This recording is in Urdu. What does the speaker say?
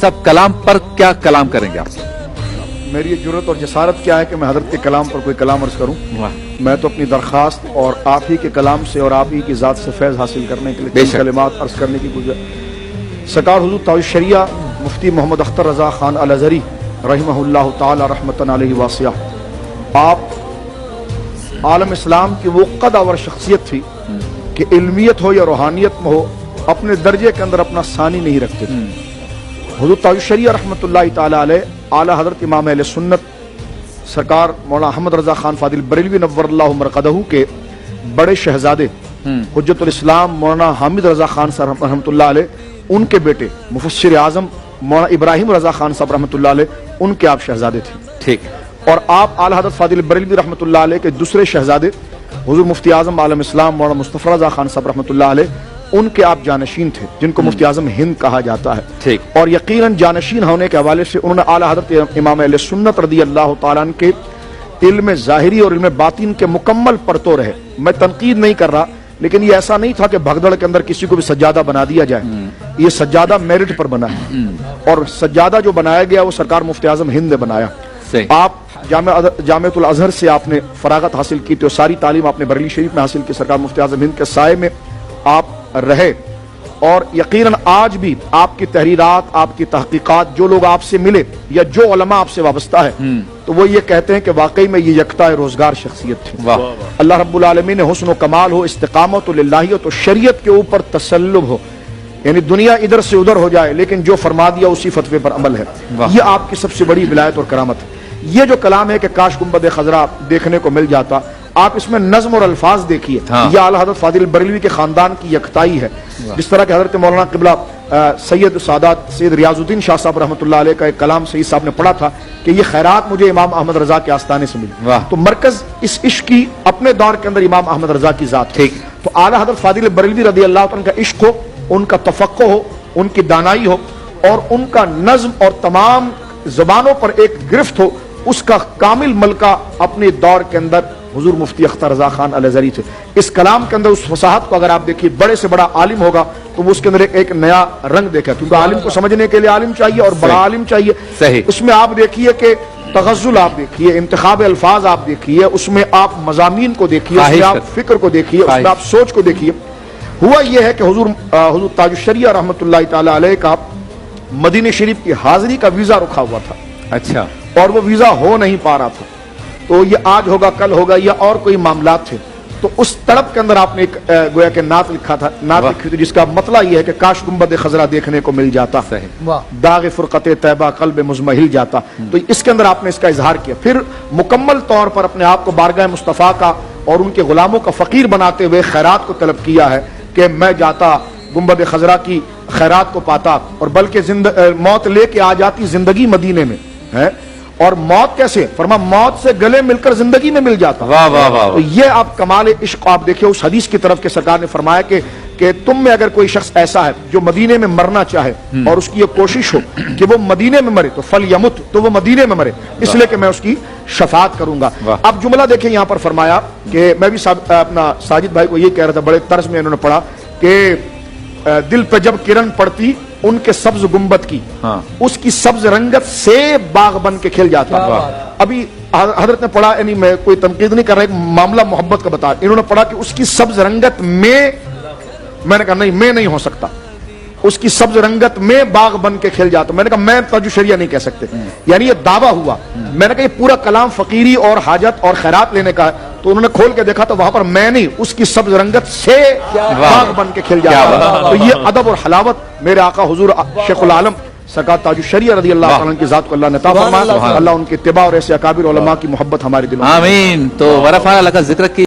صاحب کلام پر کیا کلام کریں گے آپ؟ میری یہ جرت اور جسارت کیا ہے کہ میں حضرت کے کلام پر کوئی کلام عرض کروں. میں تو اپنی درخواست اور آپ ہی کے کلام سے اور آپ ہی کی ذات سے فیض حاصل کرنے کے لیے کلمات عرض کرنے کی گزارش. سرکار حضور تاج الشریعہ مفتی محمد اختر رضا خان الازہری رحمہ اللہ تعالی رحمتً علیہ واسعہ، آپ عالم اسلام کی وہ قدور شخصیت تھی کہ علمیت ہو یا روحانیت میں ہو اپنے درجے کے اندر اپنا ثانی نہیں رکھتے تھے. حضور تاج الشریعہ رحمۃ اللہ تعالی علیہ اعلی حضرت امام اہل سنت سرکار مولانا احمد رضا خان فاضل بریلوی نور اللہ مرقدہ کے بڑے شہزادے حجت الاسلام مولانا حامد رضا خان صاحب رحمۃ اللہ علیہ، ان کے بیٹے مفسر اعظم مولانا ابراہیم رضا خان صاحب رحمۃ اللہ علیہ، ان کے آپ شہزادے تھے. ٹھیک. اور آپ اعلی حضرت فاضل بریلوی رحمۃ اللہ علیہ کے دوسرے شہزادے حضور مفتی اعظم عالم اسلام مولانا مصطفی رضا خان صاحب رحمۃ اللہ علیہ، ان کے آپ جانشین تھے جن کو مفتی اعظم ہند کہا جاتا ہے. ٹھیک. اور یقیناً جانشین ہونے کے حوالے سے انہوں نے اعلی حضرت امام اہل سنت رضی اللہ تعالیٰ عنہ کے علم ظاہری اور علم باطن کے مکمل پرتو رہے. میں تنقید نہیں کر رہا، لیکن یہ ایسا نہیں تھا کہ بھگدڑ کے اندر کسی کو بھی سجادہ بنا دیا جائے. یہ سجادہ میرٹ پر بنا ہے، اور سجادہ جو بنایا گیا وہ سرکار مفتی اعظم ہند نے بنایا. آپ جامعۃ الازہر سے آپ نے فراغت حاصل کی تھی اور ساری تعلیم آپ نے بریلی شریف میں حاصل کی. سرکار مفتی اعظم ہند کے سائے میں آپ رہے، اور یقیناً آج بھی آپ کی تحریرات، آپ کی تحقیقات، جو لوگ آپ سے ملے یا جو علماء آپ سے وابستہ ہے تو وہ یہ کہتے ہیں کہ واقعی میں یہ یکتا روزگار شخصیت تھی. اللہ رب العالمین نے حسن و کمال ہو، استقامت و للہیت و شریعت کے اوپر تسلب ہو، یعنی دنیا ادھر سے ادھر ہو جائے لیکن جو فرما دیا اسی فتوے پر عمل ہے. یہ آپ کی سب سے بڑی ولایت اور کرامت ہے. یہ جو کلام ہے کہ کاش گنبد خضرا دیکھنے کو مل جاتا، آپ اس میں نظم اور الفاظ دیکھیے. یہ اعلی حضرت فاضل بریلوی کے خاندان کی یکتائی ہے. جس طرح کہ حضرت مولانا قبلہ سید سادات سید ریاض الدین شاہ صاحب رحمۃ اللہ علیہ کا ایک کلام سید صاحب نے پڑھا تھا کہ یہ خیرات مجھے امام احمد رضا کے آستانے سے ملی. تو مرکز اس عشق کی اپنے دور کے اندر امام احمد رضا کی ذات. ٹھیک. تو اعلی حضرت فاضل بریلوی رضی اللہ عنہ کا عشق ہو، ان کا تفقہ ہو، ان کی دانائی ہو، اور ان کا نظم اور تمام زبانوں پر ایک گرفت ہو، اس کا کامل ملکہ اپنے دور کے اندر حضور مفتی اختر رضا خان الازہری تھے. اس کلام کے اندر اس فصاحت کو اگر آپ دیکھیے، بڑے سے بڑا عالم ہوگا تو وہ اس کے اندر ایک نیا رنگ دیکھا، کیونکہ عالم کو سمجھنے کے لیے عالم چاہیے اور بڑا عالم چاہیے. صحیح. اس میں آپ دیکھیے کہ تغزل آپ دیکھیے، انتخاب الفاظ آپ دیکھیے، اس میں آپ مضامین کو دیکھیے، اس میں آپ فکر کو دیکھیے، اس میں آپ سوچ کو دیکھیے. ہوا یہ ہے کہ حضور تاج الشریعہ رحمۃ اللہ تعالی علیہ کا مدینہ شریف کی حاضری کا ویزا رکھا ہوا تھا. اچھا. اور وہ ویزا ہو نہیں پا رہا تھا، تو یہ آج ہوگا کل ہوگا یا اور کوئی معاملات تھے. تو اس تڑپ کے اندر آپ نے ایک گویا کہ نعت لکھا تھا، نعت لکھی تھی جس کا مطلع یہ ہے کہ کاش گنبد خضرا دیکھنے کو مل جاتا، داغ فرقت طیبہ قلب مزمحل جاتا. تو اس کے اندر آپ نے اس کا اظہار کیا. پھر مکمل طور پر اپنے آپ کو بارگاہ مصطفیٰ کا اور ان کے غلاموں کا فقیر بناتے ہوئے خیرات کو طلب کیا ہے کہ میں جاتا گنبد خضرا کی خیرات کو پاتا، اور بلکہ موت لے کے آ جاتی زندگی مدینے میں ہے. اور موت کیسے؟ فرما موت سے گلے مل کر زندگی میں مل جاتا. واہ واہ واہ. تو یہ آپ کمال عشق آپ دیکھیں اس حدیث کی طرف کہ سرکار نے فرمایا کہ تم میں اگر کوئی شخص ایسا ہے جو مدینے میں مرنا چاہے اور اس کی یہ کوشش ہو کہ وہ مدینے میں مرے تو فل یمت، تو وہ مدینے میں مرے، اس لیے کہ میں اس کی شفاعت کروں گا. اب جملہ دیکھیں یہاں پر فرمایا کہ میں بھی اپنا ساجد بھائی کو یہ کہہ رہا تھا، بڑے طرز میں انہوں نے پڑھا کہ دل پہ جب کرن پڑتی ان کے سبز گنبد کی، اس کی سبز رنگت سے باغ بن کے کھل جاتا. ابھی حضرت نے پڑھا، یعنی میں کوئی تنقید نہیں کر رہا، ایک معاملہ محبت کا بتا. انہوں نے پڑھا کہ اس کی سبز رنگت میں نے کہا نہیں، میں نہیں ہو سکتا، اس کی سبز رنگت میں باغ بن کے کھل جاتا. میں نے کہا میں تاج الشریعہ نہیں کہہ سکتے، یعنی یہ دعویٰ ہوا. میں نے کہا یہ پورا کلام فقیری اور حاجت اور خیرات لینے کا ہے. تو انہوں نے کھول کے دیکھا تو وہاں پر میں نہیں، اس کی سبز رنگت سے باغ بن کے کھل جاتا. تو یہ ادب اور حلاوت میرے آقا حضور شیخ العالم سرکار تاج الشریعہ رضی اللہ عنہ کی ذات کو اللہ نے عطا فرمایا. اللہ ان کے اتباع اور ایسے اکابر علماء کی محبت ہمارے دلوں میں. آمین. تو ورفع لک ذکرک کی